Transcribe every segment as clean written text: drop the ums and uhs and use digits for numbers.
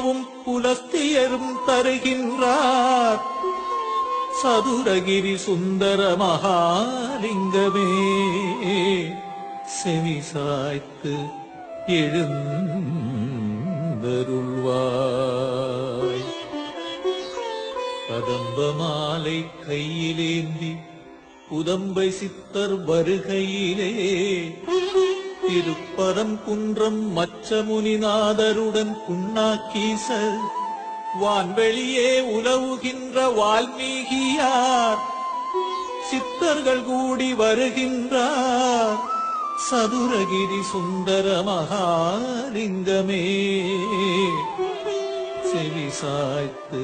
உணவும் புலஸ்தியரும் தருகின்றார் சதுரகிரி சுந்தர மகாலிங்கமே செவி சாய்த்து எழுந்தருள்வாய். கதம்ப மாலை கையிலேந்தி புதம்பை சித்தர் வருகையிலே திருப்பரம் குன்றம் மச்சமுனிநாதருடன் புண்ணாக்கீசர் வான்வெளியே உலவுகின்ற வால்மீகியார் சித்தர்கள் கூடி வருகின்றார் சதுரகிரி சுந்தர மகாலிங்கமே செவி சாய்த்து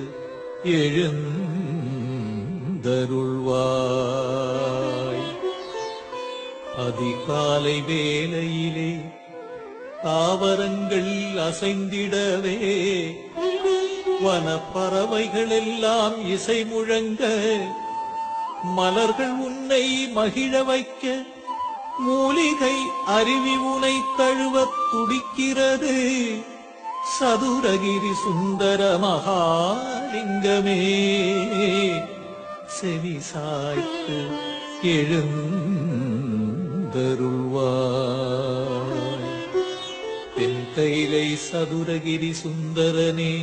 எழுந்தருள்வாய். அதிகாலை வேளையிலே தாவரங்கள் அசைந்திடவே வனப்பறவைகள் எல்லாம் இசை முழங்க மலர்கள் உன்னை மகிழ வைக்க மூலிகை அருவி உனை தழுவத் துடிக்கிறது சதுரகிரி சுந்தர மகாலிங்கமே செவி சாய்த்து எழுந்தருள்வாய். தென்கைலை சதுரகிரி சுந்தரனே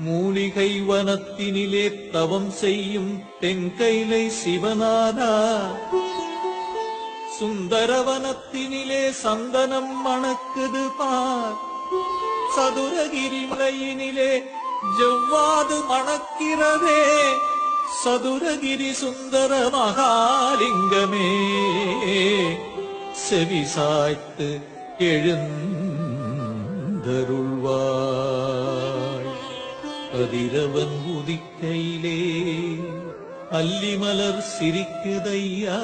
மூலிகை வனத்தினிலே தவம் செய்யும் தென்கைலை சிவநாதா சுந்தரவனத்தினிலே சந்தனம் மணக்குது பார் சதுரகிரி மலையினிலே ஜவ்வாது மணக்கிறதே சதுரகிரி சுந்தர மகாலிங்கமே செவி சாய்த்து எழுந்தருள்வாய். கதிரவன் உதிக்கையிலே அல்லிமலர் சிரிக்குதையா